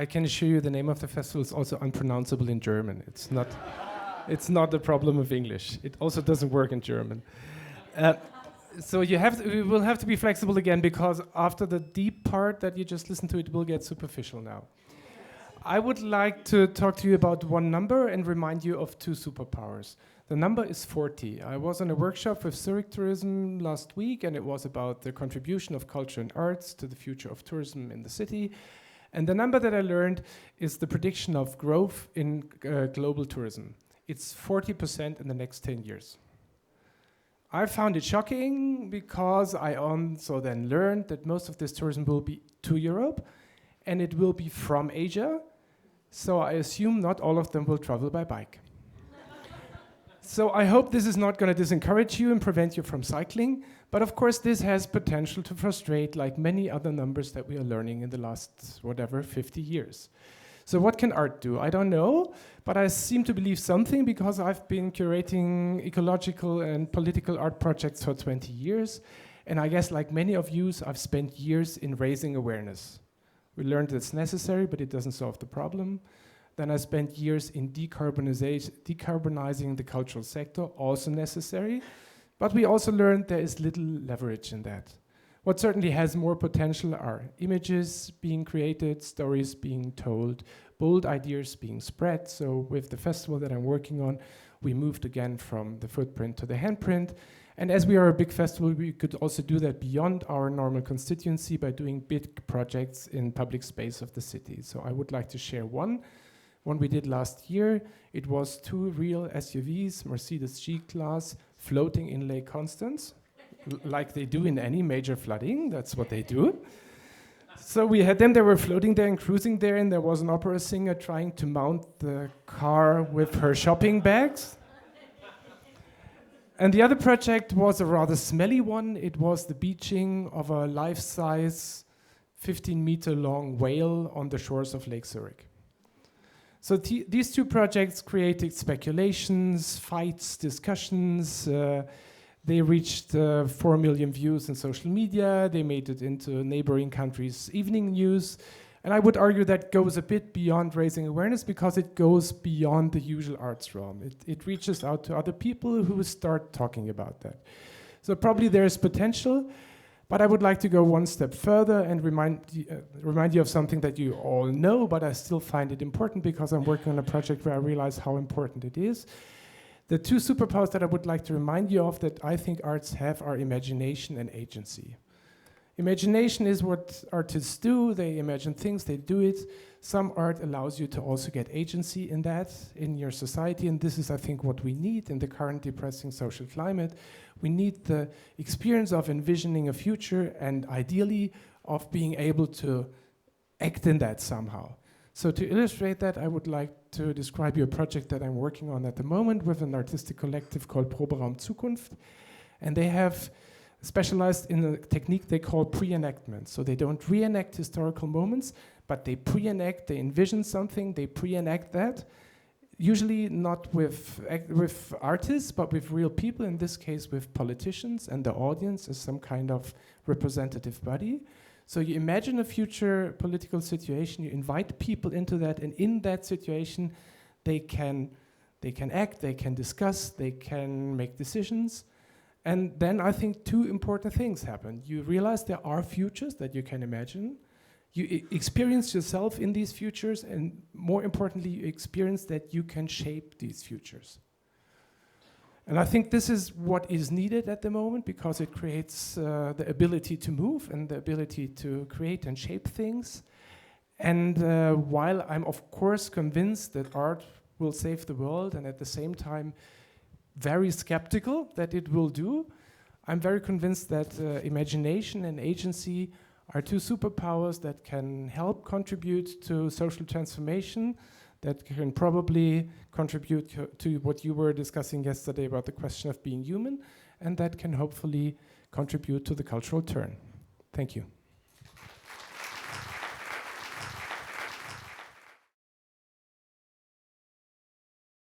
I can assure you the name of the festival is also unpronounceable in German. It's not a problem of English. It also doesn't work in German. So we will have to be flexible again, because after the deep part that you just listened to, it will get superficial now. I would like to talk to you about one number and remind you of two superpowers. The number is 40. I was on a workshop with Zurich Tourism last week, and it was about the contribution of culture and arts to the future of tourism in the city. And the number that I learned is the prediction of growth in global tourism. It's 40% in the next 10 years. I found it shocking because I also then learned that most of this tourism will be to Europe, and it will be from Asia. So I assume not all of them will travel by bike. So I hope this is not going to disencourage you and prevent you from cycling. But of course, this has potential to frustrate, like many other numbers that we are learning in the last, 50 years. So what can art do? I don't know, but I seem to believe something, because I've been curating ecological and political art projects for 20 years. And I guess, like many of you, I've spent years in raising awareness. We learned it's necessary, but it doesn't solve the problem. Then I spent years in decarbonizing the cultural sector, also necessary. But we also learned there is little leverage in that. What certainly has more potential are images being created, stories being told, bold ideas being spread. So with the festival that I'm working on, we moved again from the footprint to the handprint. And as we are a big festival, we could also do that beyond our normal constituency by doing big projects in public space of the city. So I would like to share one we did last year. It was 2 real SUVs, Mercedes G-Class, floating in Lake Constance, like they do in any major flooding. That's what they do. So we had them, they were floating there and cruising there, and there was an opera singer trying to mount the car with her shopping bags. And the other project was a rather smelly one. It was the beaching of a life-size, 15-meter-long whale on the shores of Lake Zurich. So these two projects created speculations, fights, discussions. They reached 4 million views in social media. They made it into neighboring countries' evening news. And I would argue that goes a bit beyond raising awareness, because it goes beyond the usual arts realm. It reaches out to other people who start talking about that. So probably there is potential, but I would like to go one step further and remind you of something that you all know, but I still find it important because I'm working on a project where I realize how important it is. The two superpowers that I would like to remind you of that I think arts have are imagination and agency. Imagination is what artists do. They imagine things, they do it. Some art allows you to also get agency in that, in your society, and this is, I think, what we need in the current depressing social climate. We need the experience of envisioning a future and ideally of being able to act in that somehow. So to illustrate that, I would like to describe you a project that I'm working on at the moment with an artistic collective called Proberaum Zukunft. And they have specialized in a technique they call pre-enactment. So they don't reenact historical moments, but they pre-enact, they envision something, they pre-enact that. Usually not with artists, but with real people, in this case with politicians and the audience as some kind of representative body. So you imagine a future political situation, you invite people into that, and in that situation they can act, they can discuss, they can make decisions. And then I think two important things happen. You realize there are futures that you can imagine. You experience yourself in these futures, and more importantly, you experience that you can shape these futures. And I think this is what is needed at the moment, because it creates the ability to move and the ability to create and shape things. And while I'm of course convinced that art will save the world, and at the same time very skeptical that it will do, I'm very convinced that imagination and agency are two superpowers that can help contribute to social transformation, that can probably contribute to what you were discussing yesterday about the question of being human, and that can hopefully contribute to the cultural turn. Thank you.